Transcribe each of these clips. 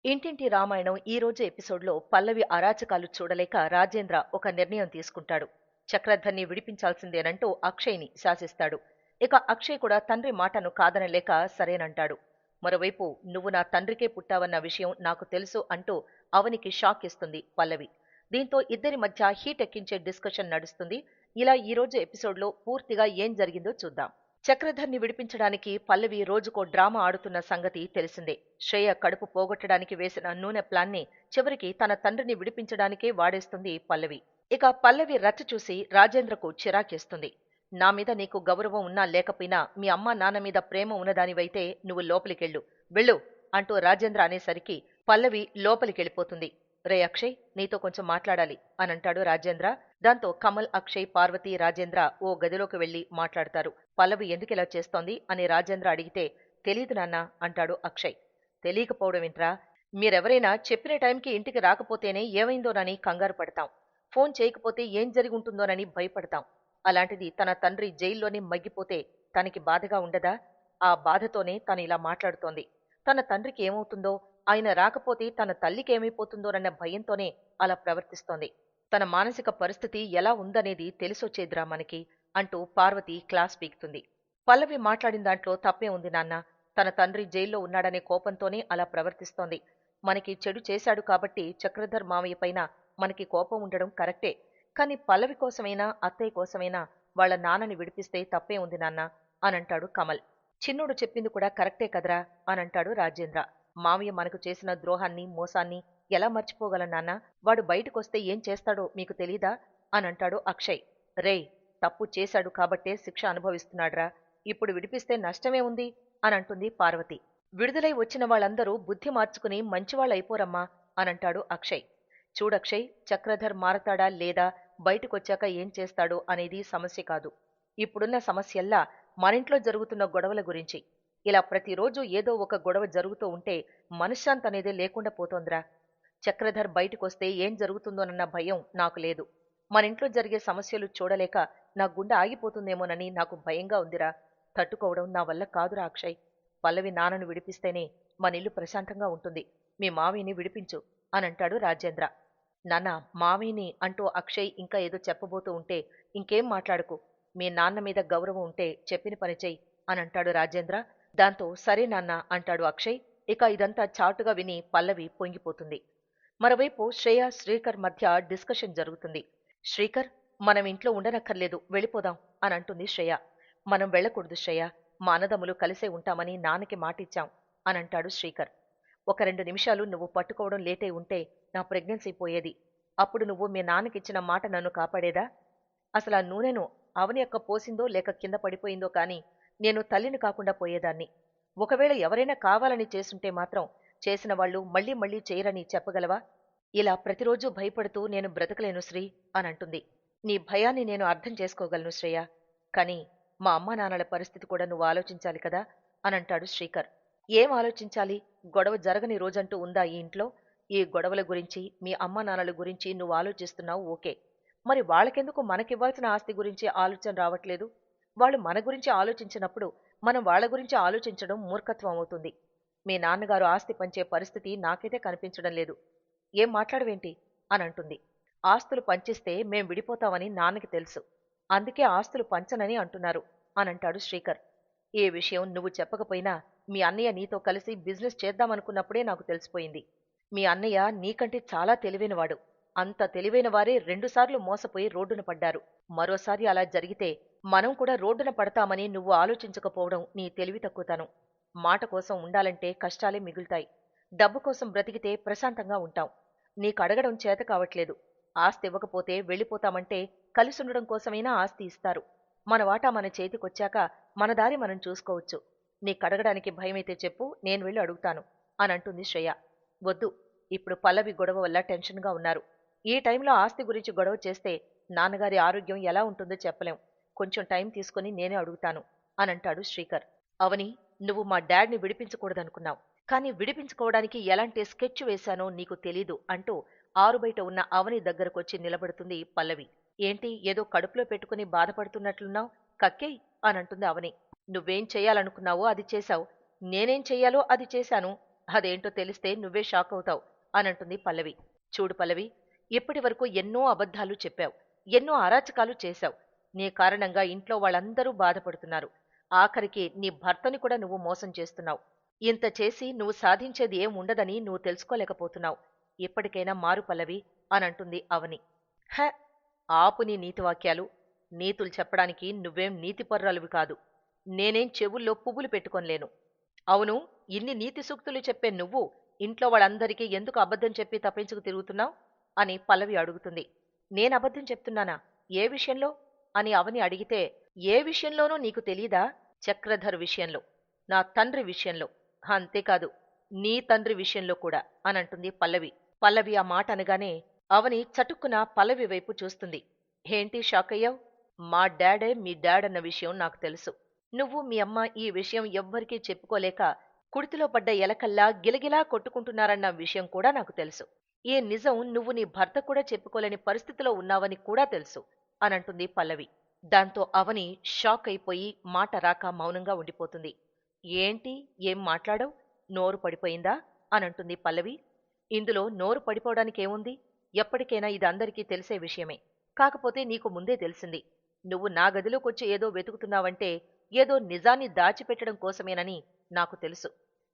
ఇంటింటి రామాయణం ఈ రోజు ఎపిసోడ్లో పల్లవి అరాచకాలు చూడలేక రాజేంద్ర ఒక నిర్ణయం తీసుకుంటాడు. చక్రధర్ని విడిపించాల్సిందేనంటూ అక్షయ్ని శాసిస్తాడు. ఇక అక్షయ్ కూడా తండ్రి మాటను కాదనలేక సరేనంటాడు. మరోవైపు నువ్వు నా తండ్రికే పుట్టావన్న విషయం నాకు తెలుసు అంటూ అవనికి షాక్ ఇస్తుంది పల్లవి. దీంతో ఇద్దరి మధ్య హీట్ ఎక్కించే డిస్కషన్ నడుస్తుంది. ఇలా ఈ రోజు ఎపిసోడ్లో పూర్తిగా ఏం జరిగిందో చూద్దాం. చక్రధర్ని విడిపించడానికి పల్లవి రోజుకో డ్రామా ఆడుతున్న సంగతి తెలిసిందే. శ్రేయ కడుపు పోగొట్టడానికి వేసిన నూనె ప్లాన్ని చివరికి తన తండ్రిని విడిపించడానికే వాడేస్తుంది పల్లవి. ఇక పల్లవి రచ్చ చూసి రాజేంద్రకు చిరాకేస్తుంది. నా మీద నీకు గౌరవం ఉన్నా లేకపోయినా మీ అమ్మా నాన్న మీద ప్రేమ ఉన్నదానివైతే నువ్వు లోపలికెళ్ళు, వెళ్ళు అంటూ రాజేంద్ర అనేసరికి పల్లవి లోపలికెళ్ళిపోతుంది. రే అక్షయ్, నీతో కొంచెం మాట్లాడాలి అనంటాడు రాజేంద్ర. దాంతో కమల్, అక్షయ్, పార్వతి, రాజేంద్ర ఓ గదిలోకి వెళ్లి మాట్లాడతారు. పల్లవి ఎందుకిలా చేస్తోంది అని రాజేంద్ర అడిగితే తెలీదు నాన్న అంటాడు అక్షయ్. తెలియకపోవడం ఏంట్రా? మీరెవరైనా చెప్పిన టైంకి ఇంటికి రాకపోతేనే ఏమైందోనని కంగారు పడతాం, ఫోన్ చేయకపోతే ఏం జరిగి ఉంటుందోనని భయపడతాం. అలాంటిది తన తండ్రి జైల్లోనే మగ్గిపోతే తనకి బాధగా ఉండదా? ఆ బాధతోనే తను ఇలా మాట్లాడుతోంది. తన తండ్రికి ఏమవుతుందో, ఆయన రాకపోతే తన తల్లికి ఏమైపోతుందోనన్న భయంతోనే అలా ప్రవర్తిస్తోంది. తన మానసిక పరిస్థితి ఎలా ఉందనేది తెలిసొచ్చేదిరా మనకి అంటూ పార్వతి క్లాస్ పీకుతుంది. పల్లవి మాట్లాడిన దాంట్లో తప్పే ఉంది నాన్న. తన తండ్రి జైల్లో ఉన్నాడనే కోపంతోనే అలా ప్రవర్తిస్తోంది. మనకి చెడు చేశాడు కాబట్టి చక్రధర్ మావయ్య పైన మనకి కోపం ఉండడం కరెక్టే. కాని పల్లవి కోసమైనా అత్తయ్య కోసమైనా వాళ్ళ నాన్నని విడిపిస్తే తప్పే ఉంది నాన్న అనంటాడు కమల్. చిన్నోడు చెప్పింది కూడా కరెక్టే కదరా అనంటాడు రాజేంద్ర. మావయ్య మనకు చేసిన ద్రోహాన్ని, మోసాన్ని ఎలా మర్చిపోగలం నాన్నా? వాడు బయటకొస్తే ఏం చేస్తాడో మీకు తెలీదా అనంటాడు అక్షయ్. రేయ్, తప్పు చేశాడు కాబట్టే శిక్ష అనుభవిస్తున్నాడ్రా. ఇప్పుడు విడిపిస్తే నష్టమే ఉంది అనంటుంది పార్వతి. విడుదలై వచ్చిన వాళ్ళందరూ బుద్ధి మార్చుకుని మంచివాళ్ళైపోరమ్మా అనంటాడు అక్షయ్. చూడక్షయ్, చక్రధర్ మారతాడా లేదా, బయటకొచ్చాక ఏం చేస్తాడో అనేది సమస్య కాదు. ఇప్పుడున్న సమస్యల్లా మనింట్లో జరుగుతున్న గొడవల గురించి. ఇలా ప్రతిరోజు ఏదో ఒక గొడవ జరుగుతూ ఉంటే మనశ్శాంతి అనేదే లేకుండా పోతోందిరా. చక్రధర్ బయటకొస్తే ఏం జరుగుతుందోనన్న భయం నాకు లేదు. మనింట్లో జరిగే సమస్యలు చూడలేక నా గుండె ఆగిపోతుందేమోనని నాకు భయంగా ఉందిరా. తట్టుకోవడం నా వల్ల కాదురా అక్షయ్. పల్లవి నాన్నను విడిపిస్తేనే మనిల్లు ప్రశాంతంగా ఉంటుంది. మీ మావయ్యని విడిపించు అనంటాడు రాజేంద్ర. నాన్న, మావయ్యని అంటూ అక్షయ్ ఇంకా ఏదో చెప్పబోతూ ఉంటే ఇంకేం మాట్లాడకు. మీ నాన్న మీద గౌరవం ఉంటే చెప్పిన పని చెయ్యి అనంటాడు రాజేంద్ర. దాంతో సరే నాన్న అంటాడు అక్షయ్. ఇక ఇదంతా చాటుగా విని పల్లవి పొంగిపోతుంది. మరోవైపు శ్రేయ, శ్రీకర్ మధ్య డిస్కషన్ జరుగుతుంది. శ్రీకర్, మనం ఇంట్లో ఉండనక్కర్లేదు, వెళ్ళిపోదాం అనంటుంది శ్రేయ. మనం వెళ్ళకూడదు శ్రేయ, మా అన్నదమ్ములు కలిసే ఉంటామని నాన్నకి మాటిచ్చాం అనంటాడు శ్రీకర్. ఒక 2 నిమిషాలు నువ్వు పట్టుకోవడం లేటై ఉంటే నా ప్రెగ్నెన్సీ పోయేది. అప్పుడు నువ్వు మీ నాన్నకిచ్చిన మాట నన్ను కాపాడేదా? అసలా నూనెను అవని యొక్క పోసిందో లేక కింద పడిపోయిందో కాని నేను తల్లిని కాకుండా పోయేదాన్ని. ఒకవేళ ఎవరైనా కావాలని చేసుంటే మాత్రం చేసిన వాళ్ళు మళ్ళీ మళ్ళీ చేయరని చెప్పగలవా? ఇలా ప్రతిరోజూ భయపడుతూ నేను బ్రతకలేను శ్రీ అనంటుంది. నీ భయాన్ని నేను అర్థం చేసుకోగలను శ్రేయ. కాని మా అమ్మా నాన్నల పరిస్థితి కూడా నువ్వు ఆలోచించాలి కదా అనంటాడు శ్రీకర్. ఏం ఆలోచించాలి? గొడవ జరగని రోజంటూ ఉందా ఈ ఇంట్లో? ఈ గొడవల గురించి, మీ అమ్మా నాన్నల గురించి నువ్వు ఆలోచిస్తున్నావు ఓకే. మరి వాళ్ళకెందుకు మనకివ్వాల్సిన ఆస్తి గురించి ఆలోచన రావట్లేదు? వాళ్ళు మన గురించి ఆలోచించినప్పుడు మనం వాళ్ళ గురించి ఆలోచించడం మూర్ఖత్వం అవుతుంది. మీ నాన్నగారు ఆస్తి పంచే పరిస్థితి నాకైతే కనిపించడం లేదు. ఏం మాట్లాడవేంటి అనంటుంది. ఆస్తులు పంచిస్తే మేం విడిపోతామని నాన్నకి తెలుసు. అందుకే ఆస్తులు పంచనని అంటున్నారు అనంటాడు శ్రీకర్. ఏ విషయం నువ్వు చెప్పకపోయినా మీ అన్నయ్య నీతో కలిసి బిజినెస్ చేద్దామనుకున్నప్పుడే నాకు తెలిసిపోయింది. మీ అన్నయ్య నీకంటే చాలా తెలివైనవాడు. అంత తెలివైన వారే 2 సార్లు మోసపోయి రోడ్డున పడ్డారు. మరోసారి అలా జరిగితే మనం కూడా రోడ్డున పడతామని నువ్వు ఆలోచించకపోవడం నీ తెలివి తక్కువతనం. మాట కోసం ఉండాలంటే కష్టాలే మిగులుతాయి. డబ్బు కోసం బ్రతికితే ప్రశాంతంగా ఉంటాం. నీకడగడం చేత కావట్లేదు. ఆస్తి ఇవ్వకపోతే వెళ్ళిపోతామంటే కలిసుండడం కోసమైనా ఆస్తి ఇస్తారు. మన వాటా మన చేతికొచ్చాక మన దారి మనం చూసుకోవచ్చు. నీకడగడానికి భయమైతే చెప్పు, నేను వెళ్ళి అడుగుతాను అనంటుంది శ్రేయ. వద్దు, ఇప్పుడు పల్లవి గొడవ వల్ల టెన్షన్గా ఉన్నారు. ఈ టైంలో ఆస్తి గురించి గొడవ చేస్తే నాన్నగారి ఆరోగ్యం ఎలా ఉంటుందో చెప్పలేం. కొంచెం టైం తీసుకుని నేనే అడుగుతాను అనంటాడు శ్రీకర్. అవని, నువ్వు మా డాడ్ని విడిపించకూడదనుకున్నావు. కానీ విడిపించుకోవడానికి ఎలాంటి స్కెచ్ వేశానో నీకు తెలీదు అంటూ ఆరుబయట ఉన్న అవని దగ్గరకొచ్చి నిలబడుతుంది పల్లవి. ఏంటి ఏదో కడుపులో పెట్టుకుని బాధపడుతున్నట్లున్నావు? కక్కేయ్ అనంటుంది అవని. నువ్వేం చెయ్యాలనుకున్నావో అది చేశావు. నేనేం చెయ్యాలో అది చేశాను అదేంటో తెలిస్తే నువ్వే షాక్ అవుతావు అనంటుంది పల్లవి. చూడు పల్లవి, ఇప్పటి వరకు ఎన్నో అబద్ధాలు చెప్పావు, ఎన్నో అరాచకాలు చేశావు. నీ కారణంగా ఇంట్లో వాళ్ళందరూ బాధపడుతున్నారు. ఆఖరికి నీ భర్తని కూడా నువ్వు మోసం చేస్తున్నావు. ఇంత చేసి నువ్వు సాధించేది ఏం ఉండదని నువ్వు తెలుసుకోలేకపోతున్నావు. ఇప్పటికైనా మారు పల్లవి అనంటుంది అవని. హ! ఆపు నీ నీతి వాక్యాలు. నీతులు చెప్పడానికి నువ్వేం నీతిపర్రాలువి కాదు. నేనేం చెవుల్లో పువ్వులు పెట్టుకొనలేను. అవును, ఇన్ని నీతి సూక్తులు చెప్పే నువ్వు ఇంట్లో వాళ్ళందరికీ ఎందుకు అబద్ధం చెప్పి తప్పించుకు తిరుగుతున్నావు అని పల్లవి అడుగుతుంది. నేనబద్ధం చెప్తున్నానా? ఏ విషయంలో అని అవని అడిగితే, ఏ విషయంలోనూ నీకు తెలీదా? చక్రధర్ విషయంలో, నా తండ్రి విషయంలో, అంతేకాదు నీ తండ్రి విషయంలో కూడా అనంటుంది పల్లవి. పల్లవి ఆ మాట అనగానే అవని చటుక్కున పల్లవి వైపు చూస్తుంది. ఏంటి షాక్ అయ్యావ్? మా డాడే మీ డాడ్ అన్న విషయం నాకు తెలుసు. నువ్వు మీ అమ్మ ఈ విషయం ఎవ్వరికీ చెప్పుకోలేక కుడితిలో పడ్డ ఎలకల్లా గిలగిలా కొట్టుకుంటున్నారన్న విషయం కూడా నాకు తెలుసు. ఈ నిజం నువ్వు నీ భర్త కూడా చెప్పుకోలేని పరిస్థితిలో ఉన్నావని కూడా తెలుసు అనంటుంది పల్లవి. దాంతో అవని షాక్ అయిపోయి మాట రాక మౌనంగా ఉండిపోతుంది. ఏంటి, ఏం మాట్లాడవ్? నోరు పడిపోయిందా అనంటుంది పల్లవి. ఇందులో నోరు పడిపోవడానికేముంది? ఎప్పటికైనా ఇది అందరికీ తెలిసే విషయమే. కాకపోతే నీకు ముందే తెలిసింది. నువ్వు నా గదిలోకొచ్చి ఏదో వెతుకుతున్నావంటే ఏదో నిజాన్ని దాచిపెట్టడం కోసమేనని నాకు తెలుసు.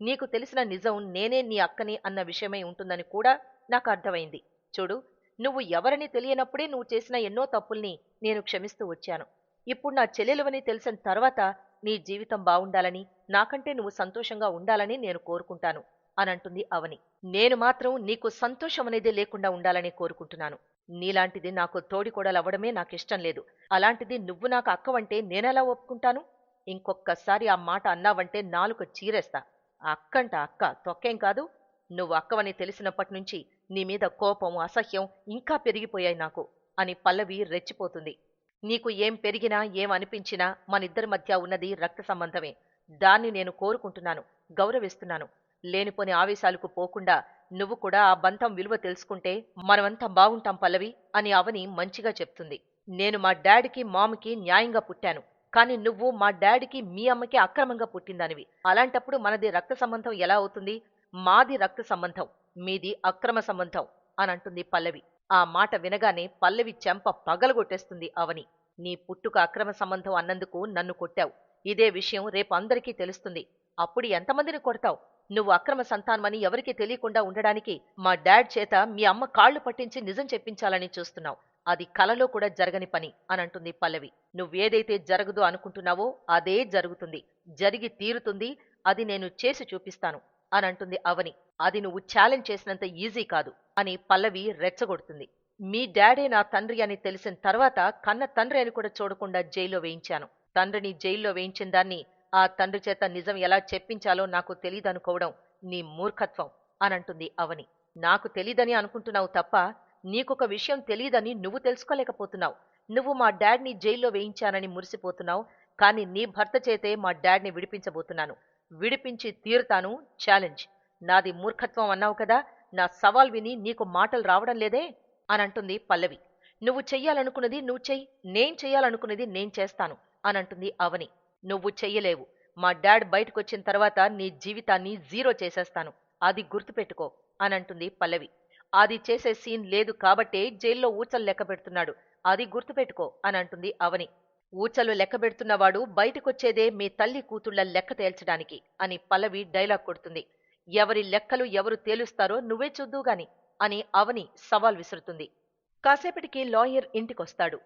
నీకు తెలిసిన నిజం నేనే నీ అక్కని అన్న విషయమై ఉంటుందని కూడా నాకు అర్థమైంది. చూడు, నువ్వు ఎవరని తెలియనప్పుడే నువ్వు చేసిన ఎన్నో తప్పుల్ని నేను క్షమిస్తూ వచ్చాను. ఇప్పుడు నా చెల్లెలువని తెలిసిన తర్వాత నీ జీవితం బావుండాలని, నాకంటే నువ్వు సంతోషంగా ఉండాలని నేను కోరుకుంటాను అనంటుంది అవని. నేను మాత్రం నీకు సంతోషం అనేదే లేకుండా ఉండాలని కోరుకుంటున్నాను. నీలాంటిది నాకు తోడికోడలవ్వడమే నాకిష్టం లేదు. అలాంటిది నువ్వు నాకు అక్కవంటే నేనెలా ఒప్పుకుంటాను? ఇంకొక్కసారి ఆ మాట అన్నావంటే నాలుక చీరేస్తా. అక్కంట అక్క, తొక్కేం కాదు. నువ్వు అక్కవని తెలిసినప్పటినుంచి నీ మీద కోపం, అసహ్యం ఇంకా పెరిగిపోయాయి నాకు అని పల్లవి రెచ్చిపోతుంది. నీకు ఏం పెరిగినా ఏం అనిపించినా మనిద్దరి మధ్య ఉన్నది రక్త సంబంధమే. దాన్ని నేను కోరుకుంటున్నాను, గౌరవిస్తున్నాను. లేనిపోని ఆవేశాలకు పోకుండా నువ్వు కూడా ఆ బంధం విలువ తెలుసుకుంటే మనమంతా బాగుంటాం పల్లవి అని అవని మంచిగా చెప్తుంది. నేను మా డాడీకి మామ్కి న్యాయంగా పుట్టాను. కాని నువ్వు మా డాడీకి మీ అమ్మకి అక్రమంగా పుట్టిందానివి. అలాంటప్పుడు మనది రక్త సంబంధం ఎలా అవుతుంది? మాది రక్త సంబంధం, మీది అక్రమ సంబంధం అనంటుంది పల్లవి. ఆ మాట వినగానే పల్లవి చెంప పగలగొట్టేస్తుంది అవని. నీ పుట్టుక అక్రమ సంబంధం అన్నందుకు నన్ను కొట్టావు. ఇదే విషయం రేపు అందరికీ తెలుస్తుంది. అప్పుడు ఎంతమందిని కొడతావు? నువ్వు అక్రమ సంతానమని ఎవరికీ తెలియకుండా ఉండడానికి మా డాడ్ చేత మీ అమ్మ కాళ్లు పట్టించి నిజం చెప్పించాలని చూస్తున్నావు. అది కలలో కూడా జరగని పని అనంటుంది పల్లవి. నువ్వేదైతే జరగదు అనుకుంటున్నావో అదే జరుగుతుంది, జరిగి తీరుతుంది. అది నేను చేసి చూపిస్తాను అనంటుంది అవని. అది నువ్వు ఛాలెంజ్ చేసినంత ఈజీ కాదు అని పల్లవి రెచ్చగొడుతుంది. మీ డాడే నా తండ్రి అని తెలిసిన తర్వాత కన్న తండ్రి అని కూడా చూడకుండా జైల్లో వేయించాను. తండ్రిని జైల్లో వేయించిన దాన్ని ఆ తండ్రి చేత నిజం ఎలా చెప్పించాలో నాకు తెలీదనుకోవడం నీ మూర్ఖత్వం అనంటుంది అవని. నాకు తెలీదని అనుకుంటున్నావు తప్ప నీకొక విషయం తెలీదని నువ్వు తెలుసుకోలేకపోతున్నావు. నువ్వు మా డాడ్ని జైల్లో వేయించానని మురిసిపోతున్నావు. కాని నీ భర్త చేతే మా డాడ్ని విడిపించబోతున్నాను. విడిపించి తీరుతాను. ఛాలెంజ్. నాది మూర్ఖత్వం అన్నావు కదా, నా సవాల్ విని నీకు మాటలు రావడం లేదే అనంటుంది పల్లవి. నువ్వు చెయ్యాలనుకున్నది నువ్వు చెయ్యి, నేను చెయ్యాలనుకున్నది నేను చేస్తాను అనంటుంది అవని. నువ్వు చెయ్యలేవు. మా డాడ్ బయటకొచ్చిన తర్వాత నీ జీవితాన్ని జీరో చేసేస్తాను, అది గుర్తుపెట్టుకో అనంటుంది పల్లవి. అది చేసే సీన్ లేదు కాబట్టే జైల్లో ఊచలు లెక్క పెడుతున్నాడు, అది గుర్తుపెట్టుకో అనంటుంది అవని. ఊచలు లెక్కబెడుతున్నవాడు బయటకొచ్చేదే మీ తల్లి కూతుళ్ల లెక్క తేల్చడానికి అని పల్లవి డైలాగ్ కొడుతుంది. ఎవరి లెక్కలు ఎవరు తేలుస్తారో నువ్వే చూద్దువుగాని అని అవని సవాల్ విసురుతుంది. కాసేపటికి లాయర్ ఇంటికొస్తాడు.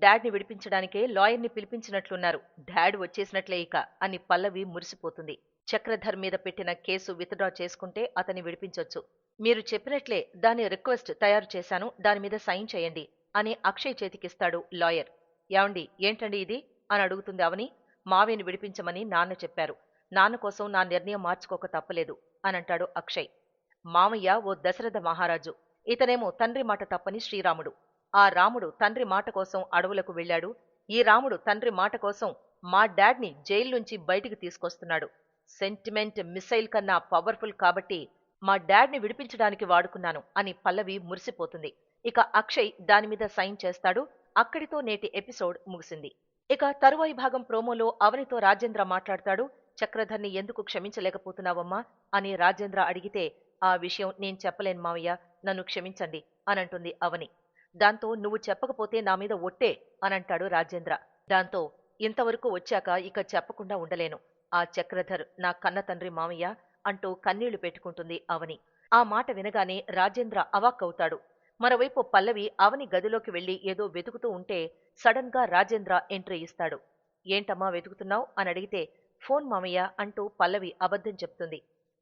డాడ్ని విడిపించడానికే లాయర్ని పిలిపించినట్లున్నారు. డాడ్ వచ్చేసినట్లే ఇక అని పల్లవి మురిసిపోతుంది. చక్రధర్ మీద పెట్టిన కేసు విత్డ్రా చేసుకుంటే అతన్ని విడిపించొచ్చు. మీరు చెప్పినట్లే దాని రిక్వెస్ట్ తయారు చేశాను, దానిమీద సైన్ చేయండి అని అక్షయ్ చేతికిస్తాడు లాయర్. ఏమండి, ఏంటండి ఇది అని అడుగుతుంది అవని. మావేని విడిపించమని నాన్న చెప్పారు. నాన్న కోసం నా నిర్ణయం మార్చుకోక తప్పలేదు అనంటాడు అక్షయ్. మామయ్య ఓ దశరథ మహారాజు, ఇతనేమో తండ్రి మాట తప్పని శ్రీరాముడు. ఆ రాముడు తండ్రి మాట కోసం అడవులకు వెళ్ళాడు. ఈ రాముడు తండ్రి మాట కోసం మా డాడ్ని జైలు నుంచి బయటికి తీసుకొస్తున్నాడు. సెంటిమెంట్ మిసైల్ కన్నా పవర్ఫుల్ కాబట్టి మా డాడ్ని విడిపించడానికి వాడుకున్నాను అని పల్లవి మురిసిపోతుంది. ఇక అక్షయ్ దానిమీద సైన్ చేస్తాడు. అక్కడితో నేటి ఎపిసోడ్ ముగిసింది. ఇక తరువాయి భాగం ప్రోమోలో అవనితో రాజేంద్ర మాట్లాడతాడు. చక్రధర్ని ఎందుకు క్షమించలేకపోతున్నావమ్మా అని రాజేంద్ర అడిగితే, ఆ విషయం నేను చెప్పలేను మావయ్య, నన్ను క్షమించండి అనంటుంది అవని. దాంతో నువ్వు చెప్పకపోతే నా మీద ఒట్టే అనంటాడు రాజేంద్ర. దాంతో ఇంతవరకు వచ్చాక ఇక చెప్పకుండా ఉండలేను. ఆ చక్రధర్ నా కన్న తండ్రి మావయ్య అంటూ కన్నీళ్లు పెట్టుకుంటుంది అవని. ఆ మాట వినగానే రాజేంద్ర అవాక్కవుతాడు. మరోవైపు పల్లవి అవని గదిలోకి వెళ్లి ఏదో వెతుకుతూ ఉంటే సడన్ గా రాజేంద్ర ఎంట్రీ ఇస్తాడు. ఏంటమ్మా వెతుకుతున్నావ్ అని అడిగితే, ఫోన్ మామయ్య అంటూ పల్లవి అబద్ధం చెప్తుంది.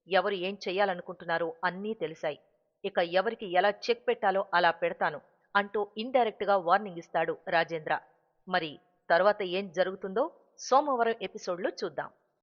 ఎవరు ఏం చెయ్యాలనుకుంటున్నారో అన్నీ తెలిసాయి. ఇక ఎవరికి ఎలా చెక్ పెట్టాలో అలా పెడతాను అంటూ ఇండైరెక్ట్ గా వార్నింగ్ ఇస్తాడు రాజేంద్ర. మరి తర్వాత ఏం జరుగుతుందో సోమవారం ఎపిసోడ్లో చూద్దాం.